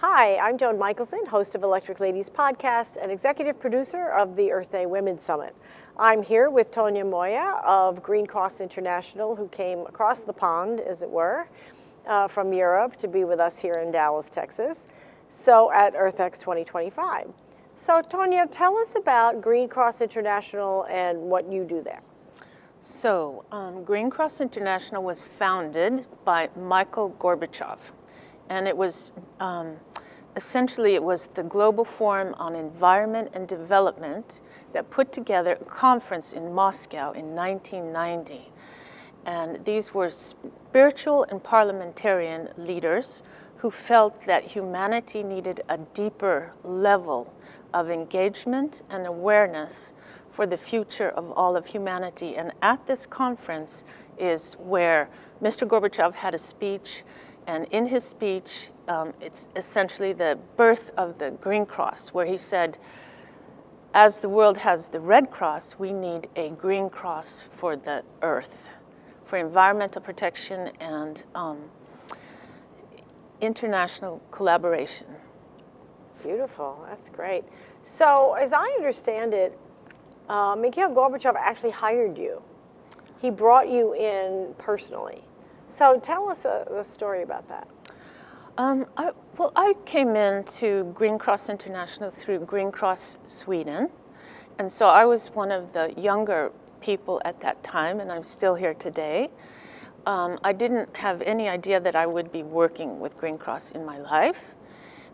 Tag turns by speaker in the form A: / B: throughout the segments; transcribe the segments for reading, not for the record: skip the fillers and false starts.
A: Hi, I'm Joan Michelson, host of Electric Ladies Podcast and executive producer of the Earth Day Women's Summit. I'm here with Tonia Moya of Green Cross International, who came across the pond, as it were, from Europe to be with us here in Dallas, Texas, so at EarthX 2025. So Tonia, tell us about Green Cross International and what you do there.
B: So Green Cross International was founded by Mikhail Gorbachev, and it was essentially it was the Global Forum on Environment and Development that put together a conference in Moscow in 1990. And these were spiritual and parliamentarian leaders who felt that humanity needed a deeper level of engagement and awareness for the future of all of humanity. And at this conference is where Mr. Gorbachev had a speech, and in his speech, it's essentially the birth of the Green Cross, where he said, as the world has the Red Cross, we need a Green Cross for the Earth, for environmental protection and international collaboration.
A: Beautiful, that's great. So as I understand it, Mikhail Gorbachev actually hired you. He brought you in personally. So tell us a story about that.
B: I came into Green Cross International through Green Cross Sweden. And so I was one of the younger people at that time, and I'm still here today. I didn't have any idea that I would be working with Green Cross in my life.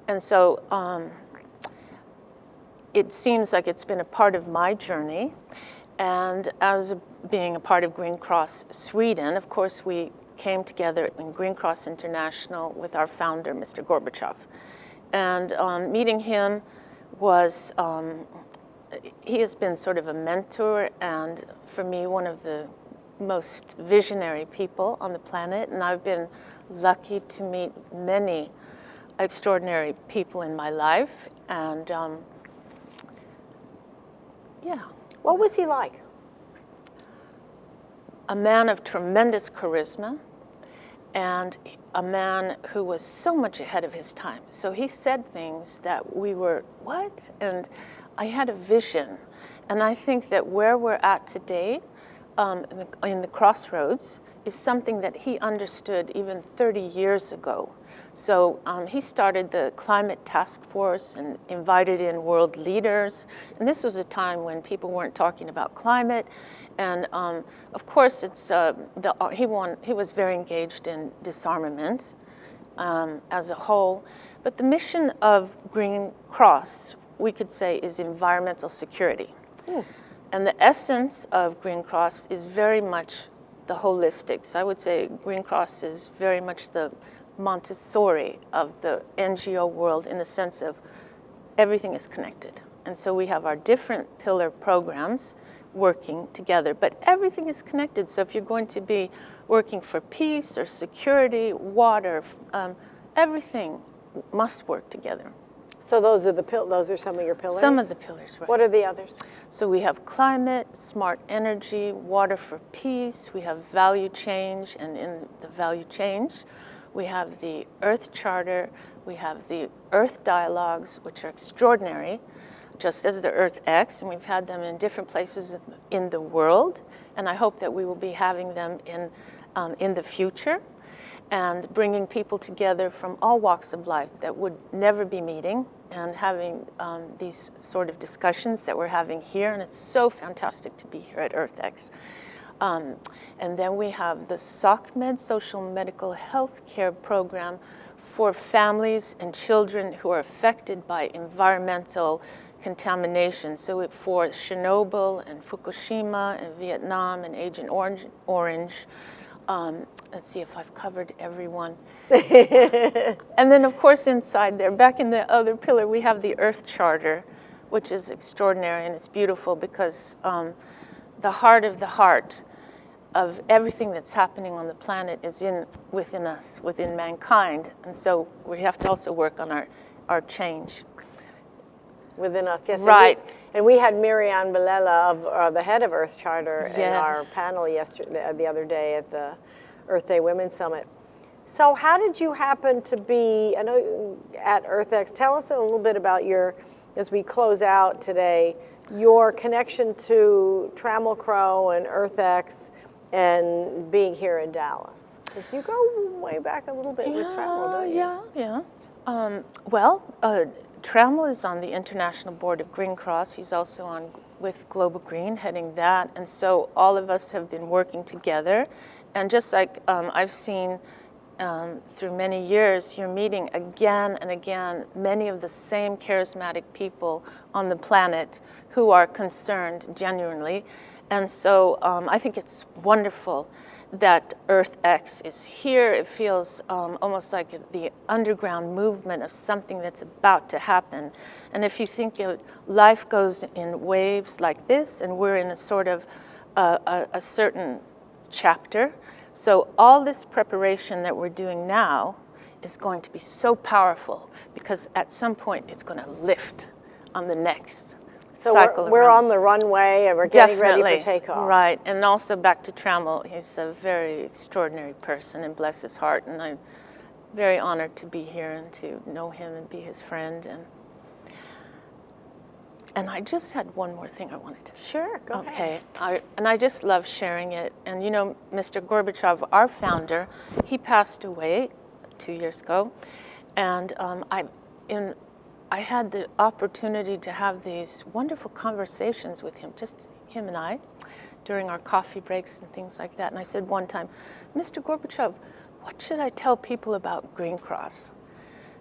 B: And so it seems like it's been a part of my journey. And as being a part of Green Cross Sweden, of course, we came together in Green Cross International with our founder, Mr. Gorbachev. And meeting him was, he has been sort of a mentor and for me, one of the most visionary people on the planet. And I've been lucky to meet many extraordinary people in my life. And yeah.
A: What was he like?
B: A man of tremendous charisma and a man who was so much ahead of his time. So he said things that we were, what? And I had a vision. And I think that where we're at today, in the crossroads, is something that he understood even 30 years ago. So he started the climate task force and invited in world leaders. And this was a time when people weren't talking about climate. And of course, it's he was very engaged in disarmament as a whole. But the mission of Green Cross, we could say, is environmental security. And the essence of Green Cross is very much the holistics. I would say Green Cross is very much the Montessori of the NGO world in the sense of everything is connected. And so we have our different pillar programs working together, but everything is connected. So if you're going to be working for peace or security, water, everything must work together.
A: So those are some of your pillars?
B: Some of the pillars, right.
A: What are the others?
B: So we have climate, smart energy, water for peace, we have value change, and in the value change, we have the Earth Charter, we have the Earth Dialogues, which are extraordinary, just as the EarthX, and we've had them in different places in the world, and I hope that we will be having them in the future, and bringing people together from all walks of life that would never be meeting, and having these sort of discussions that we're having here, and it's so fantastic to be here at EarthX. And then we have the SOCMED, Social Medical Health Care Program, for families and children who are affected by environmental contamination. So for Chernobyl and Fukushima and Vietnam and Agent Orange. Let's see if I've covered everyone. And then, of course, inside there, back in the other pillar, we have the Earth Charter, which is extraordinary, and it's beautiful because the heart of everything that's happening on the planet is within us, within mankind. And so we have to also work on our change.
A: Within us, yes.
B: Right.
A: And we had Miriam Belela, the head of Earth Charter,
B: Yes.
A: in our panel the other day at the Earth Day Women's Summit. So how did you happen to be, I know at EarthX, tell us a little bit about your, as we close out today, your connection to Trammell Crow and EarthX and being here in Dallas. Because you go way back a little bit with Trammell, don't you?
B: Yeah. Trammell is on the International Board of Green Cross. He's also on with Global Green, heading that. And so all of us have been working together. And just like I've seen through many years, you're meeting again and again many of the same charismatic people on the planet who are concerned genuinely. And so I think it's wonderful that EarthX is here. It feels almost like the underground movement of something that's about to happen. And if you think life goes in waves like this, and we're in a sort of a certain chapter, so all this preparation that we're doing now is going to be so powerful because at some point it's going to lift on the next cycle.
A: So we're on the runway and we're getting ready for takeoff.
B: Right, and also back to Trammell, he's a very extraordinary person, and bless his heart, and I'm very honored to be here and to know him and be his friend. And I just had one more thing I wanted to say.
A: Sure, go ahead.
B: Okay, and I just love sharing it. And you know, Mr. Gorbachev, our founder, he passed away 2 years ago, and I had the opportunity to have these wonderful conversations with him, just him and I, during our coffee breaks and things like that. And I said one time, Mr. Gorbachev, what should I tell people about Green Cross?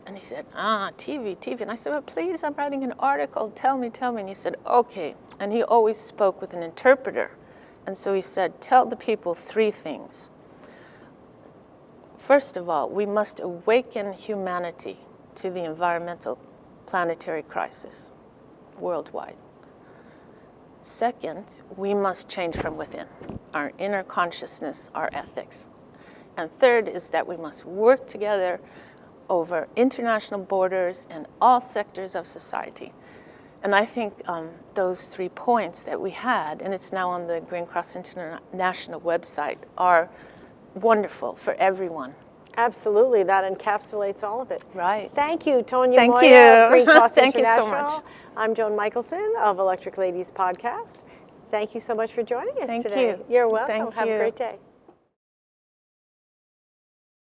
B: And he said, TV. And I said, well, please, I'm writing an article, tell me. And he said, okay. And he always spoke with an interpreter. And so he said, tell the people 3 things. First of all, we must awaken humanity to the environmental planetary crisis worldwide. Second, we must change from within, our inner consciousness, our ethics. And third is that we must work together over international borders and all sectors of society. And I think those 3 points that we had, and it's now on the Green Cross International website, are wonderful for everyone.
A: Absolutely, that encapsulates all of it.
B: Right.
A: Thank you, Tonia
B: Thank
A: Moya
B: you.
A: of Green Cross
B: Thank
A: International.
B: you so much.
A: I'm Joan Michelson of Electric Ladies Podcast. Thank you so much for joining us today.
B: Thank you.
A: You're welcome.
B: Thank
A: Have
B: you.
A: a great day.